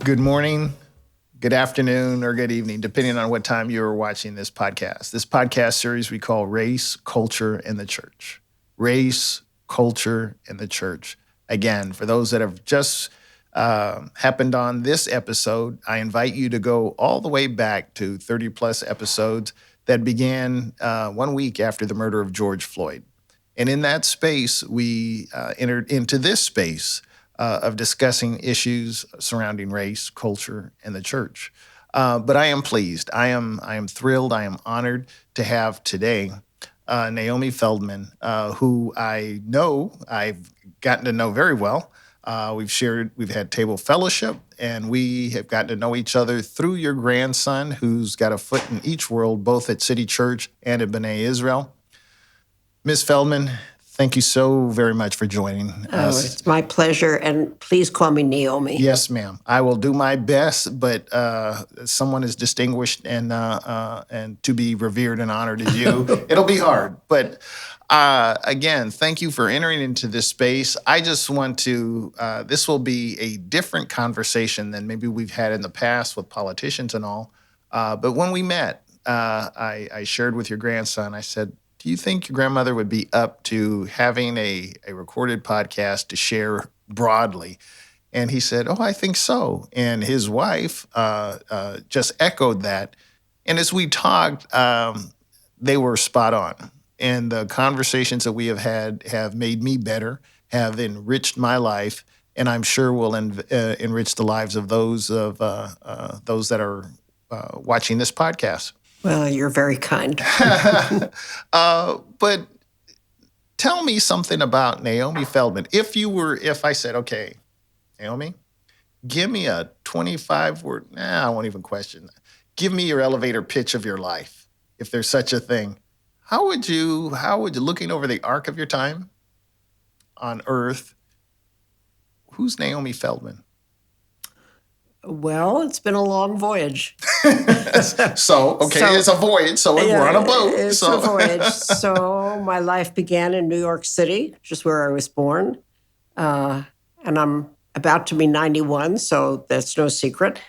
Good morning, good afternoon, or good evening, depending on what time you are watching this podcast. This podcast series we call Race, Culture, and the Church. Race, Culture, and the Church. Again, for those that have just happened on this episode, I invite you to go all the way back to 30 plus episodes that began 1 week after the murder of George Floyd. And in that space, we entered into this space of discussing issues surrounding race, culture, and the church. But I am pleased. I am thrilled. I am honored to have today Naomi Feldman, who I've gotten to know very well. We've had table fellowship, and we have gotten to know each other through your grandson, who's got a foot in each world, both at City Church and at B'nai Israel. Ms. Feldman, thank you so very much for joining us. It's my pleasure, and please call me Naomi. Yes, ma'am. I will do my best, but someone as distinguished and to be revered and honored as you, it'll be hard. But again, thank you for entering into this space. I just want to, this will be a different conversation than maybe we've had in the past with politicians and all. But when we met, I shared with your grandson, I said, do you think your grandmother would be up to having a recorded podcast to share broadly? And he said, oh, I think so. And his wife just echoed that. And as we talked, they were spot on. And the conversations that we have had have made me better, have enriched my life, and I'm sure will enrich the lives of those that are watching this podcast. Well, you're very kind. But tell me something about Naomi Feldman. If I said, okay, Naomi, give me a 25-word, I won't even question that. Give me your elevator pitch of your life, if there's such a thing. How would you, looking over the arc of your time on Earth, who's Naomi Feldman? Well, it's been a long voyage. It's a voyage. So we're on a boat. It's a voyage. So my life began in New York City, which is where I was born. And I'm about to be 91, so that's no secret.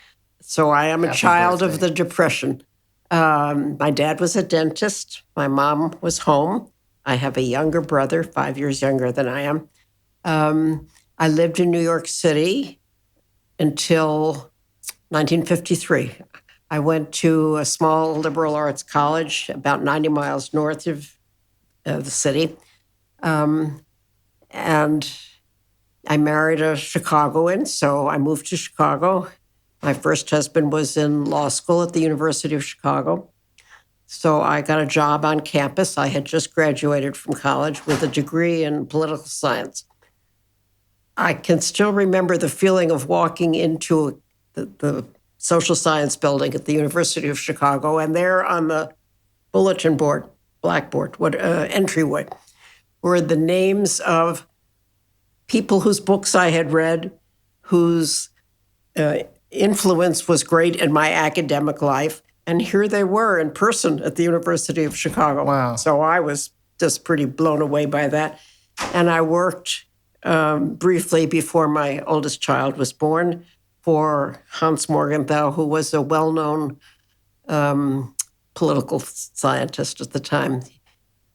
So I am a child of the Depression. My dad was a dentist. My mom was home. I have a younger brother, 5 years younger than I am. I lived in New York City until 1953. I went to a small liberal arts college about 90 miles north of the city. And I married a Chicagoan, so I moved to Chicago. My first husband was in law school at the University of Chicago. So I got a job on campus. I had just graduated from college with a degree in political science. I can still remember the feeling of walking into the social science building at the University of Chicago, and there on the bulletin board, blackboard, entryway, were the names of people whose books I had read, whose influence was great in my academic life. And here they were in person at the University of Chicago. Wow. So I was just pretty blown away by that. And I worked briefly before my oldest child was born for Hans Morgenthau, who was a well-known political scientist at the time,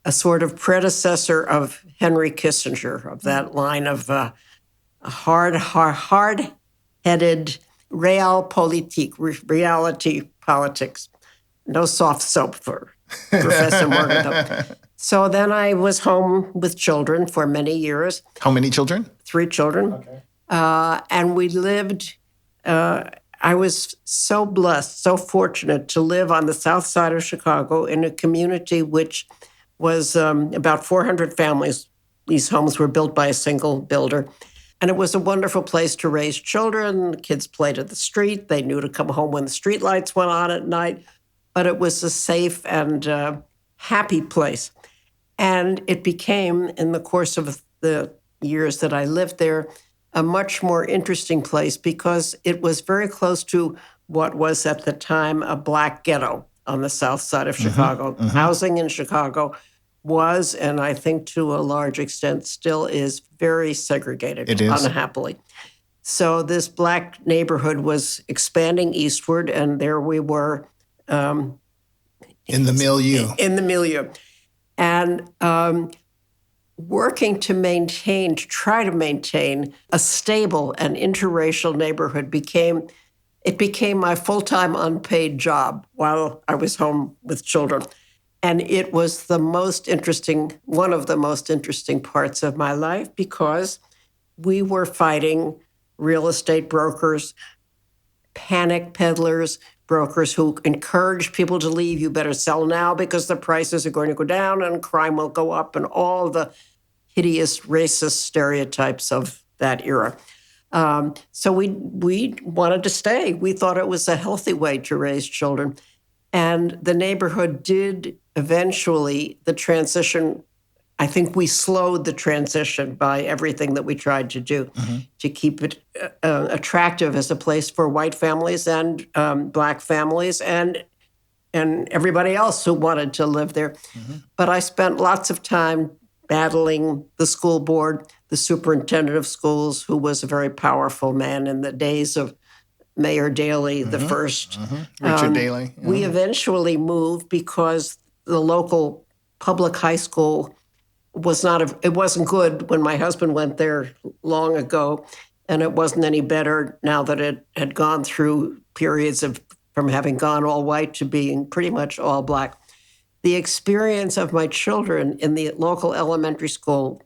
a sort of predecessor of Henry Kissinger, of that line of hard-headed reality politics. No soft soap for Professor Morgenthau. So then I was home with children for many years. How many children? 3 children. Okay. And we lived, I was so blessed, so fortunate to live on the south side of Chicago in a community which was about 400 families. These homes were built by a single builder. And it was a wonderful place to raise children. Kids played at the street. They knew to come home when the street lights went on at night. But it was a safe and happy place. And it became, in the course of the years that I lived there, a much more interesting place because it was very close to what was at the time a Black ghetto on the south side of Chicago. Mm-hmm. Housing in Chicago was, and I think to a large extent still is, very segregated, unhappily. So this Black neighborhood was expanding eastward, and there we were. In the milieu. In the milieu. And working to try to maintain a stable and interracial neighborhood became my full-time unpaid job while I was home with children. And it was one of the most interesting parts of my life, because we were fighting real estate brokers, panic peddlers, brokers who encourage people to leave. You better sell now because the prices are going to go down and crime will go up, and all the hideous racist stereotypes of that era. So we wanted to stay. We thought it was a healthy way to raise children. And the neighborhood did eventually, the transition, I think we slowed the transition by everything that we tried to do to keep it attractive as a place for white families and Black families and everybody else who wanted to live there. But I spent lots of time battling the school board, the superintendent of schools, who was a very powerful man in the days of Mayor Daley, the first. Richard Daley. Yeah. We eventually moved because the local public high school it wasn't good when my husband went there long ago, and it wasn't any better now that it had gone through periods from having gone all white to being pretty much all Black. The experience of my children in the local elementary school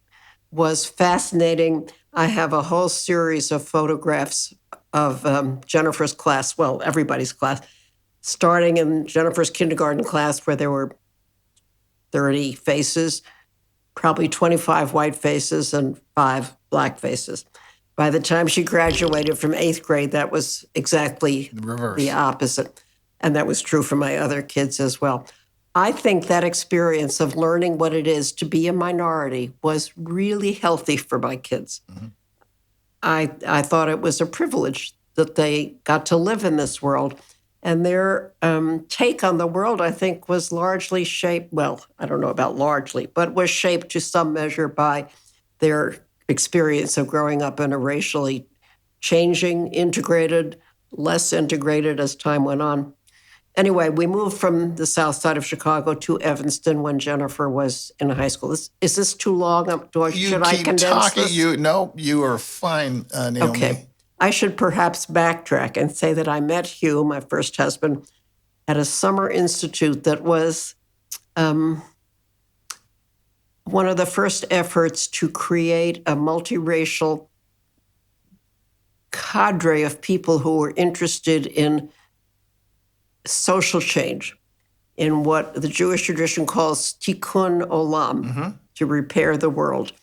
was fascinating. I have a whole series of photographs of Jennifer's class, well, everybody's class, starting in Jennifer's kindergarten class where there were 30 faces, probably 25 white faces and 5 Black faces. By the time she graduated from 8th grade, that was exactly the opposite. And that was true for my other kids as well. I think that experience of learning what it is to be a minority was really healthy for my kids. I thought it was a privilege that they got to live in this world. And their take on the world, I think, was largely shaped, well, I don't know about largely, but was shaped to some measure by their experience of growing up in a racially changing, integrated, less integrated as time went on. Anyway, we moved from the south side of Chicago to Evanston when Jennifer was in high school. Is this too long? Should I condense this? No, you are fine, Naomi. Okay. I should perhaps backtrack and say that I met Hugh, my first husband, at a summer institute that was one of the first efforts to create a multiracial cadre of people who were interested in social change, in what the Jewish tradition calls tikkun olam, to repair the world.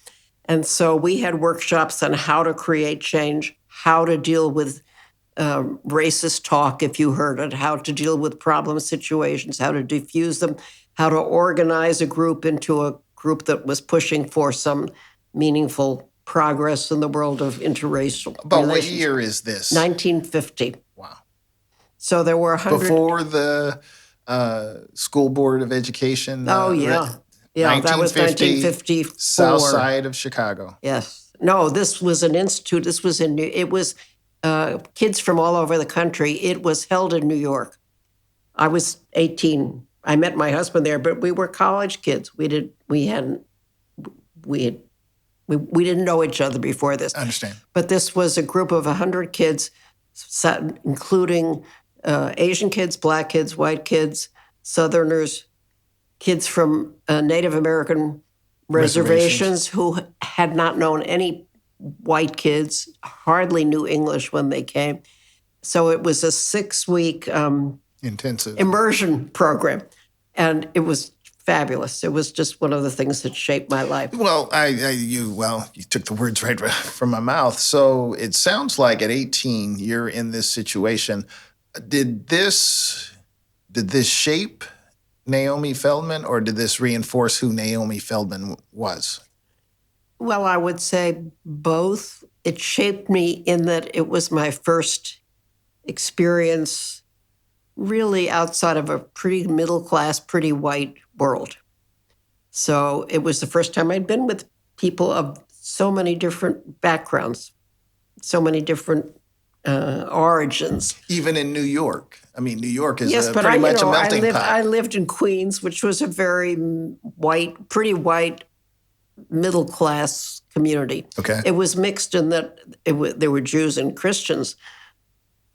And so we had workshops on how to create change, how to deal with racist talk, if you heard it, how to deal with problem situations, how to diffuse them, how to organize a group into a group that was pushing for some meaningful progress in the world of interracial But relations. what year is this? 1950. Wow. So there were 100... Before the School Board of Education? Oh, yeah. Yeah, that was 1954. South side of Chicago. Yes. No, this was an institute. This was it was kids from all over the country. It was held in New York. I was 18. I met my husband there, but we were college kids. We didn't know each other before this. I understand. But this was a group of 100 kids, including Asian kids, Black kids, white kids, Southerners, kids from Native American reservations who had not known any white kids, hardly knew English when they came. So it was a 6-week intensive immersion program. And it was fabulous. It was just one of the things that shaped my life. Well, you took the words right from my mouth. So it sounds like at 18, you're in this situation. Did this shape Naomi Feldman, or did this reinforce who Naomi Feldman was? Well, I would say both. It shaped me in that it was my first experience really outside of a pretty middle-class, pretty white world. So it was the first time I'd been with people of so many different backgrounds, so many different origins. Even in New York. I mean, New York is Yes, but pretty much a melting pot. I lived in Queens, which was a very pretty white, middle class community. Okay. It was mixed in that there were Jews and Christians.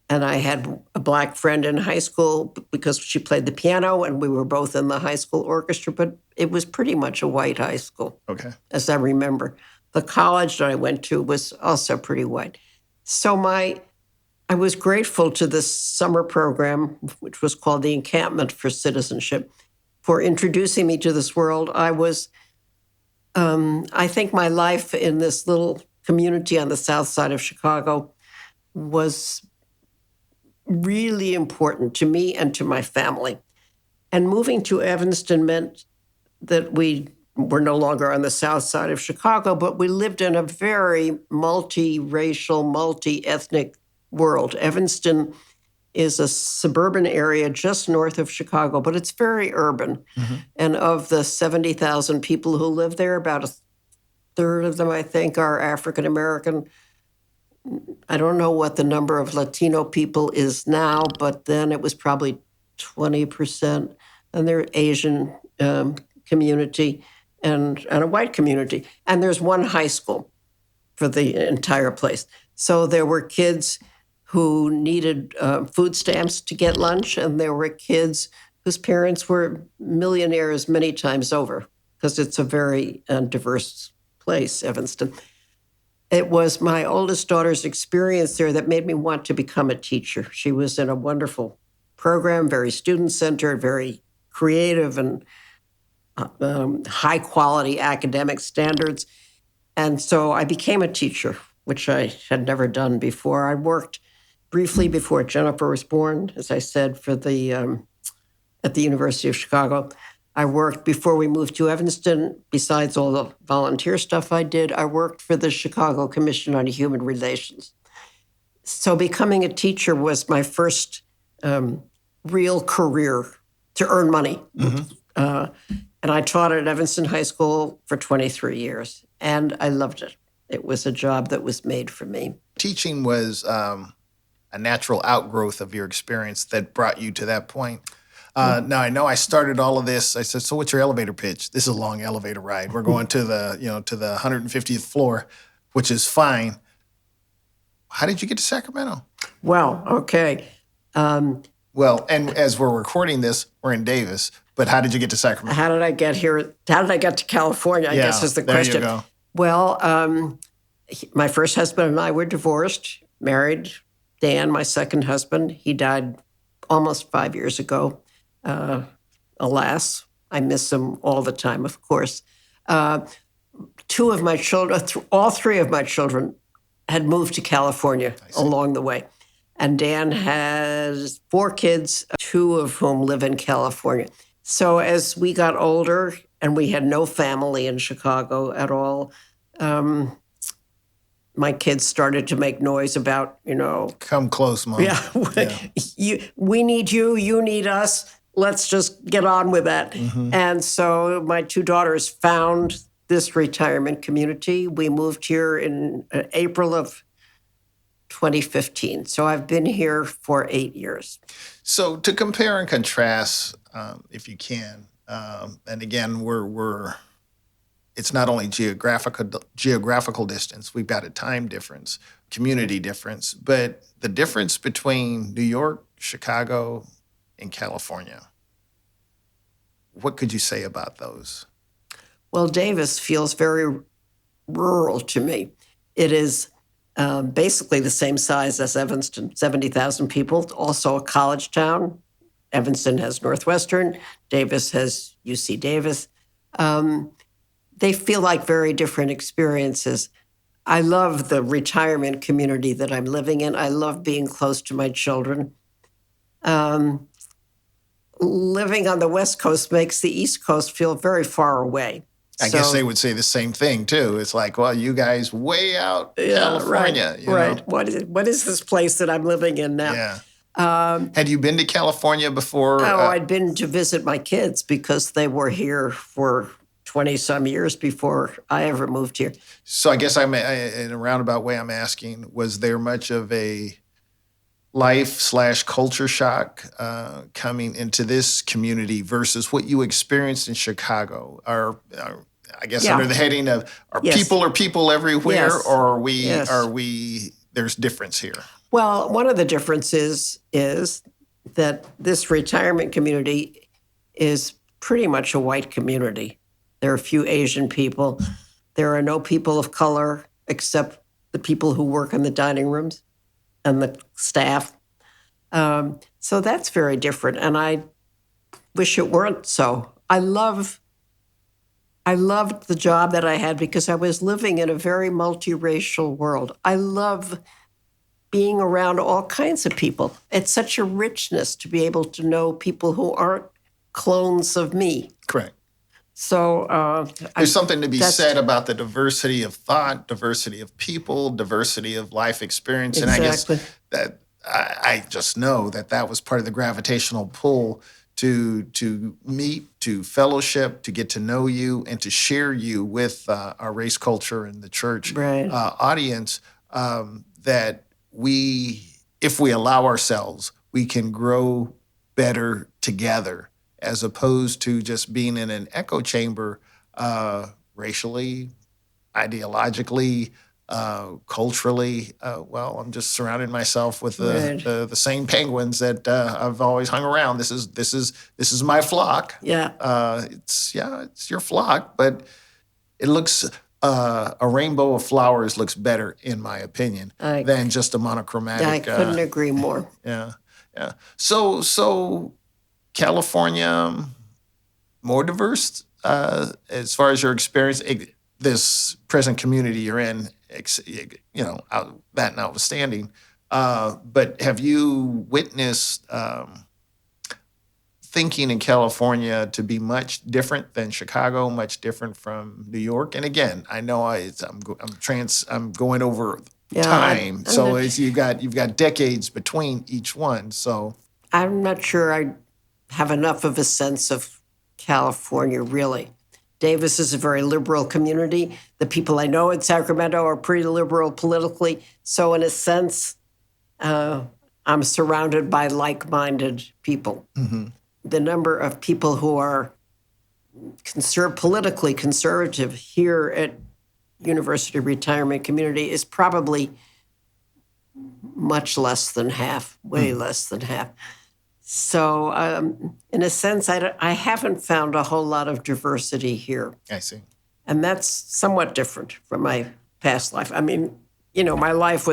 And I had a black friend in high school because she played the piano, and we were both in the high school orchestra, but it was pretty much a white high school, Okay. as I remember. The college that I went to was also pretty white. So I was grateful to this summer program, which was called the Encampment for Citizenship, for introducing me to this world. I think my life in this little community on the south side of Chicago was really important to me and to my family. And moving to Evanston meant that we were no longer on the south side of Chicago, but we lived in a very multiracial, multi-ethnic world. Evanston is a suburban area just north of Chicago, but it's very urban. Mm-hmm. And of the 70,000 people who live there, about a third of them, I think, are African American. I don't know what the number of Latino people is now, but then it was probably 20%. And they're Asian community and a white community. And there's one high school for the entire place. So there were kids who needed food stamps to get lunch, and there were kids whose parents were millionaires many times over, because it's a very diverse place, Evanston. It was my oldest daughter's experience there that made me want to become a teacher. She was in a wonderful program, very student-centered, very creative, and high-quality academic standards. And so I became a teacher, which I had never done before. I worked briefly before Jennifer was born, as I said, at the University of Chicago. I worked before we moved to Evanston. Besides all the volunteer stuff I did, I worked for the Chicago Commission on Human Relations. So becoming a teacher was my first real career to earn money. Mm-hmm. And I taught at Evanston High School for 23 years, and I loved it. It was a job that was made for me. Teaching was a natural outgrowth of your experience that brought you to that point. Now, I know I started all of this. I said, so what's your elevator pitch? This is a long elevator ride. We're going to the 150th floor, which is fine. How did you get to Sacramento? Well, okay. Well, and as we're recording this, we're in Davis, but how did you get to Sacramento? How did I get here? How did I get to California, I guess is the question. There you go. Well, my first husband and I were divorced, married Dan, my second husband. He died almost 5 years ago. Alas, I miss him all the time, of course. Two of my children, all three of my children had moved to California along the way. And Dan has 4 kids, 2 of whom live in California. So as we got older and we had no family in Chicago at all, my kids started to make noise about, come close, Mom. Yeah. We need you, you need us. Let's just get on with that. Mm-hmm. And so my 2 daughters found this retirement community. We moved here in April of 2015. So I've been here for 8 years. So to compare and contrast, if you can, and again, it's not only geographical distance, we've got a time difference, community difference, but the difference between New York, Chicago, and California. What could you say about those? Well, Davis feels very rural to me. It is basically the same size as Evanston, 70,000 people, also a college town. Evanston has Northwestern. Davis has UC Davis. They feel like very different experiences. I love the retirement community that I'm living in. I love being close to my children. Living on the West Coast makes the East Coast feel very far away. I guess they would say the same thing, too. It's like, well, you guys way out California. Right. What is this place that I'm living in now? Yeah. Had you been to California before? I'd been to visit my kids because they were here for 20-some years before I ever moved here. So I guess in a roundabout way, I'm asking, was there much of a life/culture shock coming into this community versus what you experienced in Chicago? I guess Yeah. under the heading of Yes. are people everywhere, Yes. or Yes. are we there's difference here? Well, one of the differences is that this retirement community is pretty much a white community. There are a few Asian people. There are no people of color except the people who work in the dining rooms and the staff. So that's very different. And I wish it weren't so. I loved the job that I had because I was living in a very multiracial world. I love being around all kinds of people. It's such a richness to be able to know people who aren't clones of me. Correct. So there's something to be said about the diversity of thought, diversity of people, diversity of life experience. Exactly. And I guess that I just know that was part of the gravitational pull to meet, to fellowship, to get to know you, and to share you with our race, culture, and the church audience. That if we allow ourselves, we can grow better together, as opposed to just being in an echo chamber, racially, ideologically, culturally. I'm just surrounding myself with the same penguins that I've always hung around. This is my flock. Yeah. It's your flock, but it looks a rainbow of flowers looks better, in my opinion, than just a monochromatic. I couldn't agree more. Yeah. So California, more diverse as far as your experience, this present community you're in, that notwithstanding. But have you witnessed thinking in California to be much different than Chicago, much different from New York? And again, I know I'm going over time, so you've got decades between each one. So I'm not sure I have enough of a sense of California, really. Davis is a very liberal community. The people I know in Sacramento are pretty liberal politically. So in a sense, I'm surrounded by like-minded people. Mm-hmm. The number of people who are politically conservative here at University Retirement Community is probably much less than half, way less than half. So in a sense, I haven't found a whole lot of diversity here. I see. And that's somewhat different from my past life. I mean, my life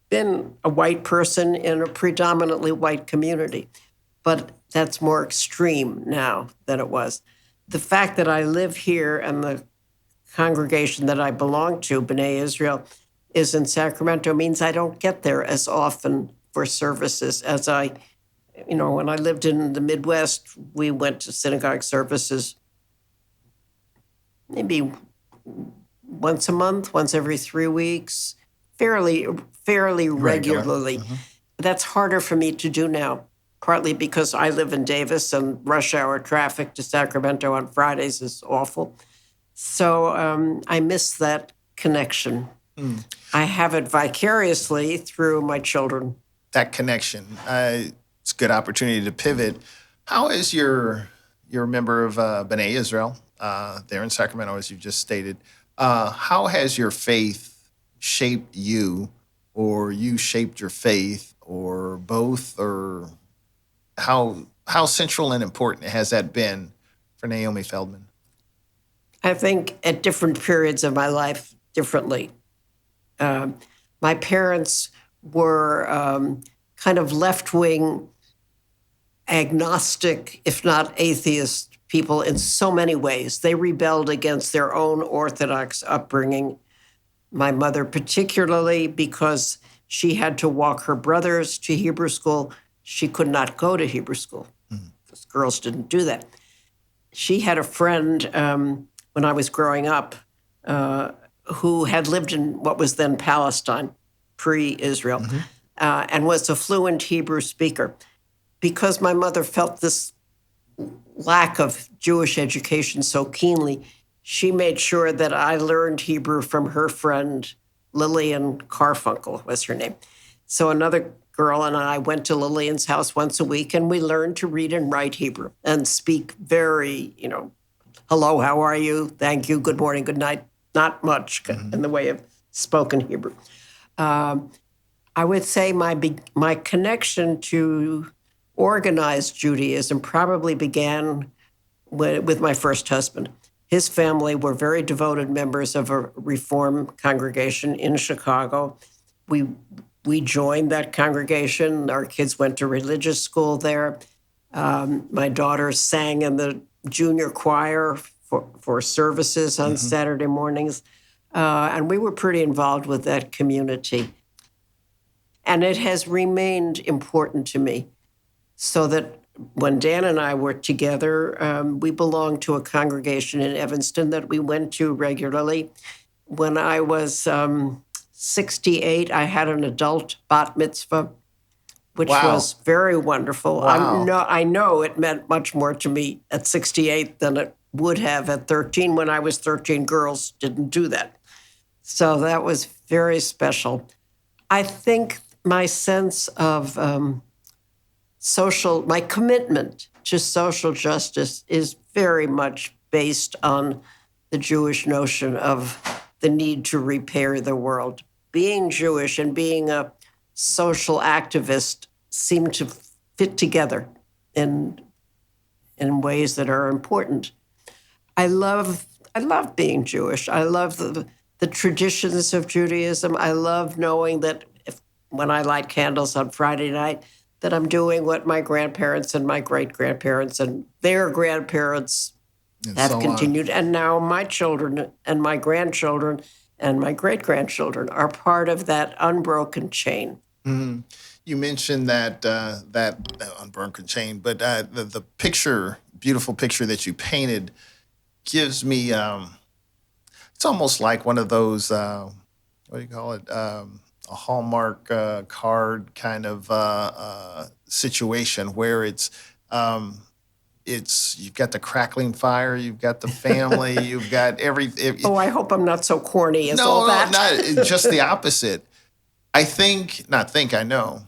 been a white person in a predominantly white community, but that's more extreme now than it was. The fact that I live here and the congregation that I belong to, B'nai Israel, is in Sacramento means I don't get there as often for services as when I lived in the Midwest, we went to synagogue services maybe once a month, once every 3 weeks, fairly regularly. Mm-hmm. That's harder for me to do now, partly because I live in Davis and rush hour traffic to Sacramento on Fridays is awful. So I miss that connection. I have it vicariously through my children. That connection. It's a good opportunity to pivot. How is you're a member of B'nai Israel there in Sacramento, as you just stated. How has your faith shaped you, or you shaped your faith, or both, or how central and important has that been for Naomi Feldman? I think at different periods of my life, differently. My parents were kind of left-wing, agnostic, if not atheist people in so many ways. They rebelled against their own Orthodox upbringing. My mother particularly, because she had to walk her brothers to Hebrew school. She could not go to Hebrew school. Because girls didn't do that. She had a friend when I was growing up who had lived in what was then Palestine, pre-Israel, and was a fluent Hebrew speaker. Because my mother felt this lack of Jewish education so keenly, she made sure that I learned Hebrew from her friend Lillian Carfunkel was her name. So another girl and I went to Lillian's house once a week, and we learned to read and write Hebrew and speak very, hello, how are you? Thank you, good morning, good night. Not much in the way of spoken Hebrew. I would say my connection to organized Judaism probably began with my first husband. His family were very devoted members of a Reform congregation in Chicago. We joined that congregation. Our kids went to religious school there. My daughter sang in the junior choir for services on Saturday mornings. And we were pretty involved with that community. And it has remained important to me, so that when Dan and I were together, we belonged to a congregation in Evanston that we went to regularly. When I was 68, I had an adult bat mitzvah, which was very wonderful. Wow. I know it meant much more to me at 68 than it would have at 13. When I was 13, girls didn't do that. So that was very special. I think my sense of my commitment to social justice is very much based on the Jewish notion of the need to repair the world. Being Jewish and being a social activist seem to fit together in ways that are important. I love being Jewish. I love the traditions of Judaism. I love knowing that when I light candles on Friday night, that I'm doing what my grandparents and my great-grandparents and their grandparents have continued. And now my children and my grandchildren and my great-grandchildren are part of that unbroken chain. Mm-hmm. You mentioned that unbroken chain, but the picture, beautiful picture that you painted, gives me. It's almost like one of those. What do you call it? A Hallmark card kind of situation where it's you've got the crackling fire, you've got the family, you've got everything. I hope I'm not so corny as all that. No, not just the opposite. I know,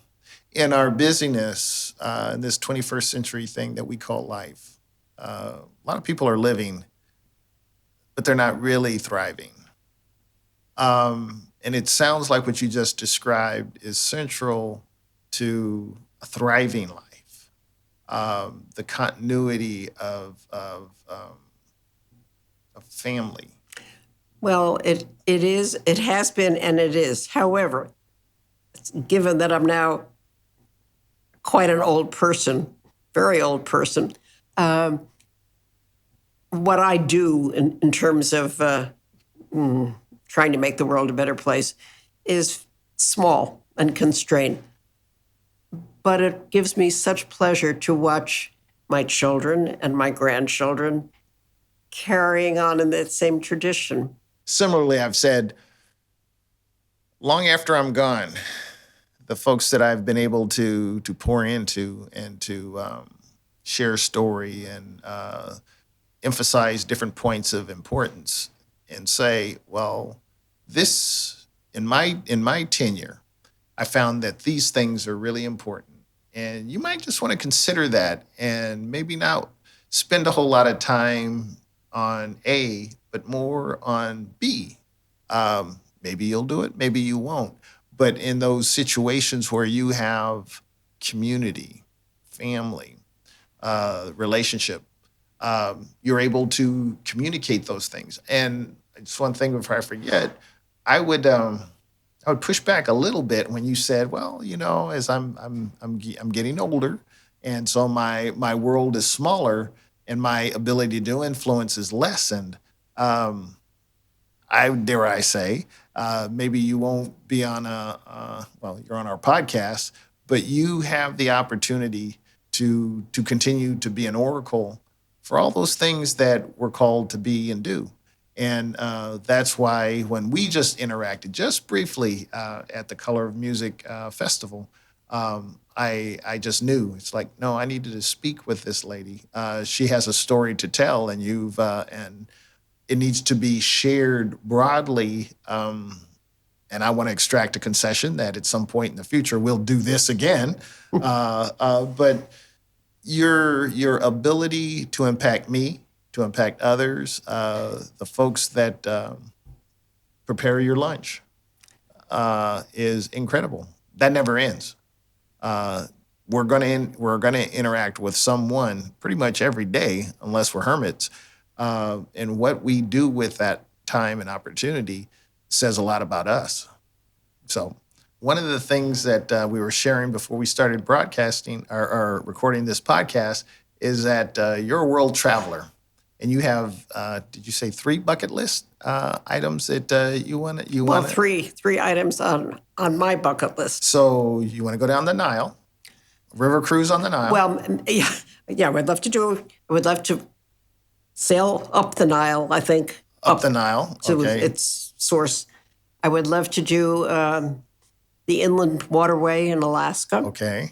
in our busyness, in this 21st century thing that we call life, a lot of people are living, but they're not really thriving. And it sounds like what you just described is central to a thriving life, the continuity of family. Well, it is, it has been, and it is. However, given that I'm now quite an old person, very old person, what I do in terms of trying to make the world a better place is small and constrained. But it gives me such pleasure to watch my children and my grandchildren carrying on in that same tradition. Similarly, I've said, long after I'm gone, the folks that I've been able to pour into and to share story and emphasize different points of importance and say, well, this in my tenure, I found that these things are really important. And you might just want to consider that and maybe not spend a whole lot of time on A, but more on B. Maybe you'll do it, maybe you won't. But in those situations where you have community, family, relationship, you're able to communicate those things. And just one thing before I forget, I would push back a little bit when you said, well, as I'm getting older, and so my world is smaller, and my ability to influence is lessened. I say, maybe you won't be on you're on our podcast, but you have the opportunity to continue to be an oracle for all those things that we're called to be and do. And that's why when we just interacted, just briefly at the Color of Music Festival, I just knew it's like, no, I needed to speak with this lady. She has a story to tell, and it needs to be shared broadly. And I want to extract a concession that at some point in the future we'll do this again. But your ability to impact me, to impact others, the folks that prepare your lunch, is incredible. That never ends. We're gonna interact with someone pretty much every day, unless we're hermits. And what we do with that time and opportunity says a lot about us. So, one of the things that we were sharing before we started broadcasting or recording this podcast is that you're a world traveler, and you have, did you say 3 bucket list items that you want to? Well, three items on my bucket list. So you want to go down the Nile, river cruise on the Nile. Well, yeah, I would love to sail up the Nile, I think. Up the Nile, to okay. its source. I would love to do the inland waterway in Alaska. Okay.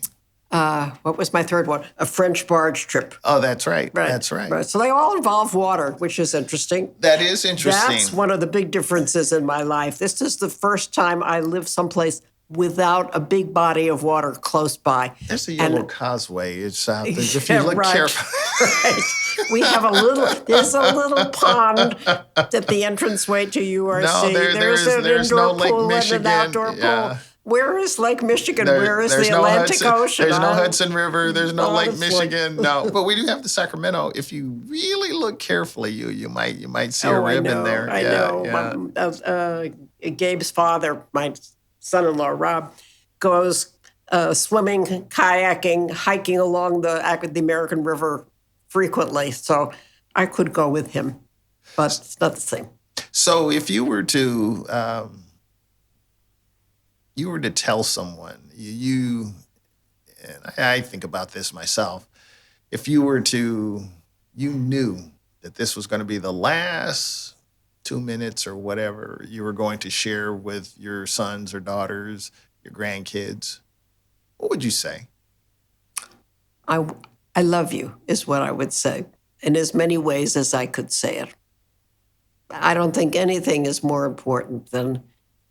What was my third one? A French barge trip. Oh, that's right. That's right. Right. So they all involve water, which is interesting. That is interesting. That's one of the big differences in my life. This is the first time I live someplace without a big body of water close by. There's a yellow causeway. It's out there. If you look carefully. Right. There's a little pond at the entranceway to URC. No, there's an no indoor Lake pool Michigan. and an outdoor pool. Where is Lake Michigan? Where is the no Atlantic Ocean? There's no Hudson River. There's no Lake Honestly. Michigan. No, but we do have the Sacramento. If you really look carefully, you might see a ribbon there. I know. Gabe's father, my son-in-law Rob, goes swimming, kayaking, hiking along the American River frequently. So I could go with him, but it's not the same. So if you were to tell someone, and I think about this myself, if you knew that this was going to be the last 2 minutes or whatever you were going to share with your sons or daughters, your grandkids, what would you say? I love you is what I would say, in as many ways as I could say it. I don't think anything is more important than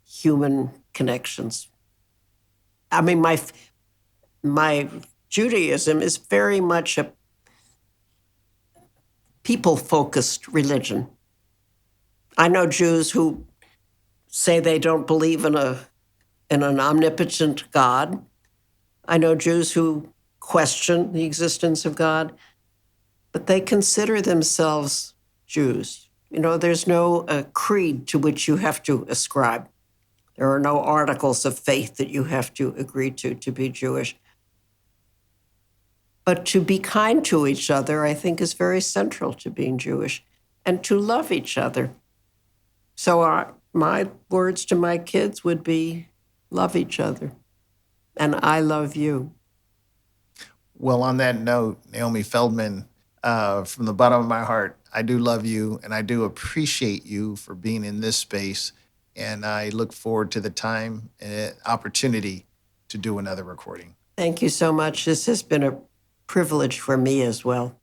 human connections. I mean, my Judaism is very much a people-focused religion. I know Jews who say they don't believe in an omnipotent God. I know Jews who question the existence of God, but they consider themselves Jews. You know, there's no creed to which you have to ascribe. There are no articles of faith that you have to agree to be Jewish. But to be kind to each other, I think, is very central to being Jewish, and to love each other. So my words to my kids would be, love each other, and I love you. Well, on that note, Naomi Feldman, from the bottom of my heart, I do love you, and I do appreciate you for being in this space, and I look forward to the time and opportunity to do another recording. Thank you so much. This has been a privilege for me as well.